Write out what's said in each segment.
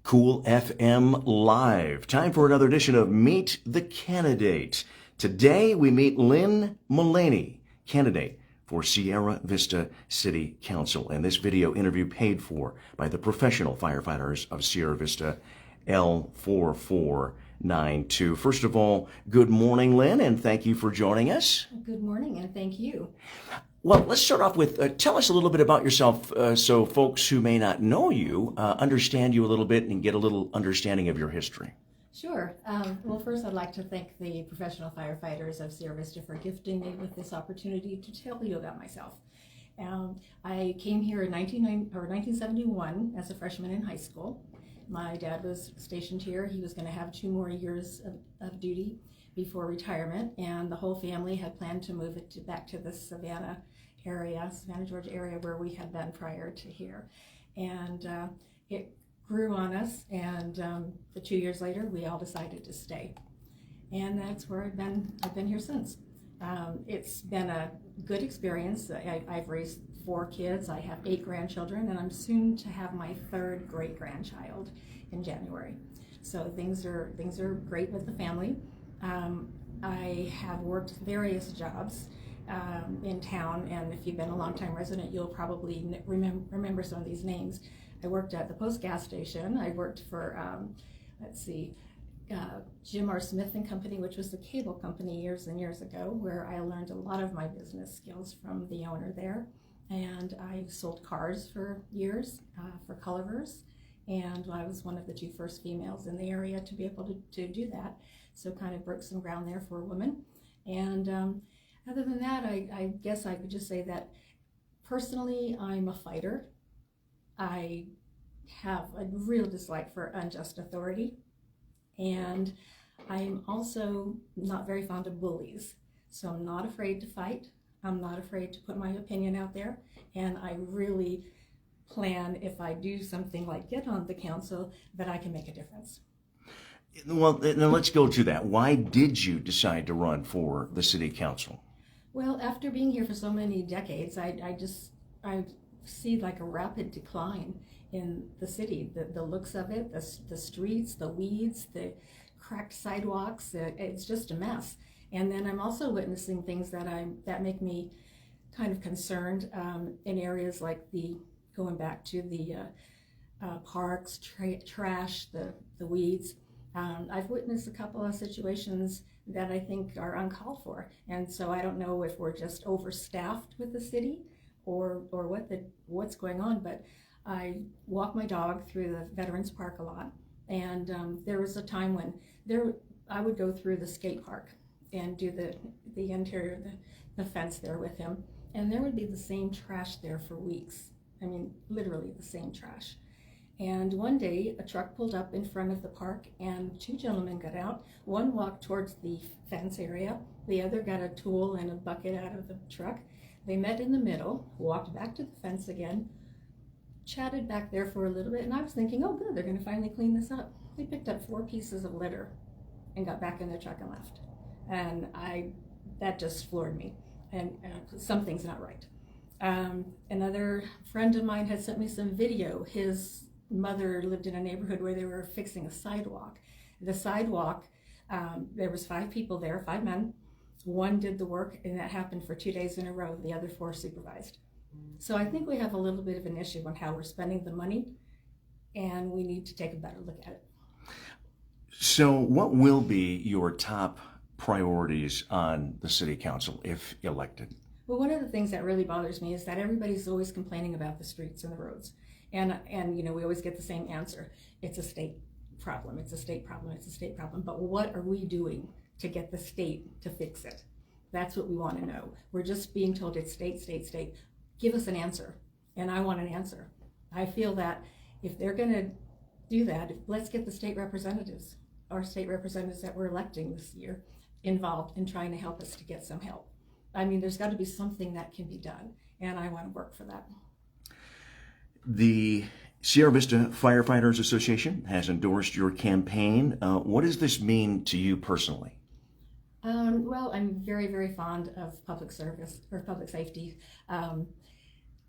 Cool FM Live. Time for another edition of Meet the Candidate. Today we meet Lynne Mullaney, candidate for Sierra Vista City Council. And this video interview paid for by the professional firefighters of Sierra Vista L4492. First of all, good morning, Lynne, and thank you for joining us. Good morning, and thank you. Well, let's start off with, tell us a little bit about yourself so folks who may not know you understand you a little bit and get a little understanding of your history. Sure. Well, first I'd like to thank the professional firefighters of Sierra Vista for gifting me with this opportunity to tell you about myself. I came here in 1971 as a freshman in high school. My dad was stationed here. He was going to have 2 more years of duty before retirement, and the whole family had planned to move it back to the Savannah, Georgia area where we had been prior to here. And it grew on us, and the 2 years later we all decided to stay. And that's where I've been here since. It's been a good experience. I've raised 4 kids, I have 8 grandchildren, and I'm soon to have my 3rd great-grandchild in January. So things are great with the family. I have worked various jobs in town, and if you've been a long-time resident, you'll probably remember some of these names. I worked at the Post gas station. I worked for, Jim R. Smith and Company, which was the cable company years and years ago, where I learned a lot of my business skills from the owner there. And I sold cars for years for Culver's, and I was one of the 2 first females in the area to be able to do that. So kind of broke some ground there for a woman. And other than that, I guess I could just say that personally, I'm a fighter. I have a real dislike for unjust authority. And I'm also not very fond of bullies. So I'm not afraid to fight. I'm not afraid to put my opinion out there. And I really plan, if I do something like get on the council, that I can make a difference. Well, then let's go to that. Why did you decide to run for the city council? Well, after being here for so many decades, I see like a rapid decline in the city. The looks of it, the streets, the weeds, the cracked sidewalks, it's just a mess. And then I'm also witnessing things that make me kind of concerned in areas like going back to the parks, trash, the weeds. I've witnessed a couple of situations that I think are uncalled for, and so I don't know if we're just overstaffed with the city or what's going on. But I walk my dog through the Veterans Park a lot, and there was a time when I would go through the skate park and do the interior, the fence there with him, and there would be the same trash there for weeks. I mean, literally the same trash. And one day a truck pulled up in front of the park, and 2 gentlemen got out. One walked towards the fence area, the other got a tool and a bucket out of the truck. They met in the middle, walked back to the fence again, chatted back there for a little bit, and I was thinking, oh good, they're going to finally clean this up. They picked up 4 pieces of litter and got back in their truck and left. And that just floored me, and something's not right. Another friend of mine had sent me some video. His mother lived in a neighborhood where they were fixing a sidewalk. The sidewalk, there was 5 people there, 5 men. 1 did the work, and that happened for 2 days in a row. The other 4 supervised. So I think we have a little bit of an issue on how we're spending the money, and we need to take a better look at it. So what will be your top priorities on the city council if elected? Well, one of the things that really bothers me is that everybody's always complaining about the streets and the roads. And you know, we always get the same answer. It's a state problem, it's a state problem, it's a state problem. But what are we doing to get the state to fix it? That's what we want to know. We're just being told it's state, state, state. Give us an answer. And I want an answer. I feel that if they're going to do that, let's get the state representatives, our state representatives that we're electing this year, involved in trying to help us to get some help. I mean, there's got to be something that can be done, and I want to work for that. The Sierra Vista Firefighters Association has endorsed your campaign. What does this mean to you personally? Well, I'm very, very fond of public service or public safety.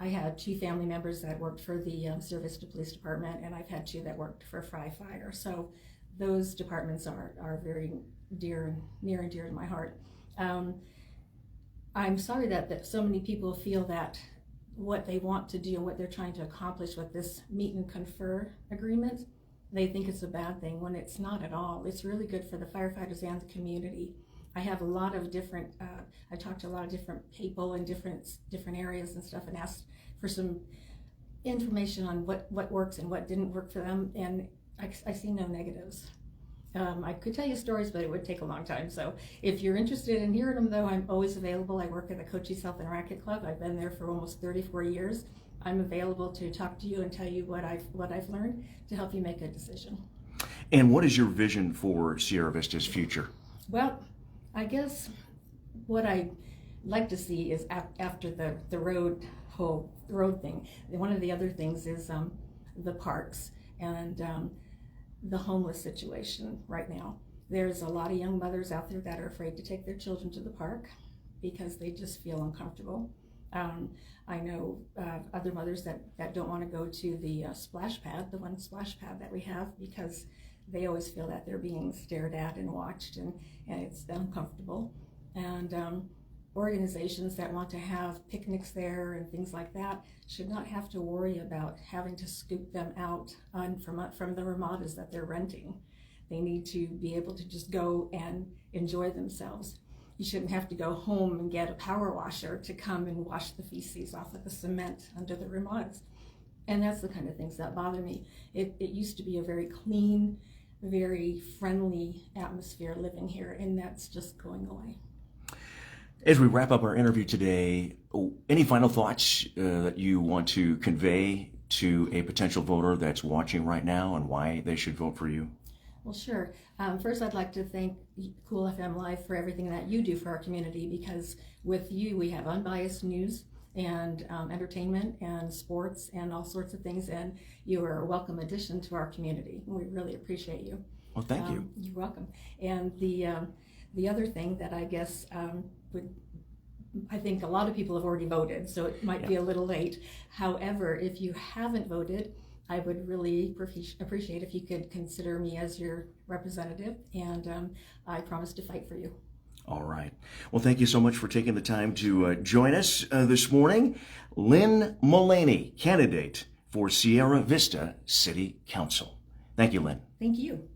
I had 2 family members that worked for the Vista Police Department, and I've had 2 that worked for Firefighters. So those departments are very near and dear to my heart. I'm sorry that so many people feel that what they want to do and what they're trying to accomplish with this meet and confer agreement, they think it's a bad thing, when it's not at all. It's really good for the firefighters and the community. I have a lot of different, I talked to a lot of different people in different areas and stuff, and asked for some information on what works and what didn't work for them, and I see no negatives. I could tell you stories, but it would take a long time. So if you're interested in hearing them, though, I'm always available. I work at the Cochise Health and Racket Club. I've been there for almost 34 years. I'm available to talk to you and tell you what I've learned to help you make a decision. And what is your vision for Sierra Vista's future? Well, I guess what I like to see is after the road thing. One of the other things is the parks and the homeless situation right now. There's a lot of young mothers out there that are afraid to take their children to the park because they just feel uncomfortable. I know other mothers that don't want to go to the splash pad, the one splash pad that we have, because they always feel that they're being stared at and watched, and it's uncomfortable. And organizations that want to have picnics there and things like that should not have to worry about having to scoop them out from the ramadas that they're renting. They need to be able to just go and enjoy themselves. You shouldn't have to go home and get a power washer to come and wash the feces off of the cement under the ramadas. And that's the kind of things that bother me. It used to be a very clean, very friendly atmosphere living here, and that's just going away. As we wrap up our interview today, any final thoughts that you want to convey to a potential voter that's watching right now and why they should vote for you? Well, sure. First, I'd like to thank Cool FM Live for everything that you do for our community, because with you, we have unbiased news and entertainment and sports and all sorts of things, and you are a welcome addition to our community. We really appreciate you. Well, thank you. You're welcome. And the other thing that I guess I think a lot of people have already voted, so it might be a little late. However, if you haven't voted, I would really appreciate if you could consider me as your representative, and I promise to fight for you. All right. Well, thank you so much for taking the time to join us this morning. Lynne Mullaney, candidate for Sierra Vista City Council. Thank you, Lynne. Thank you.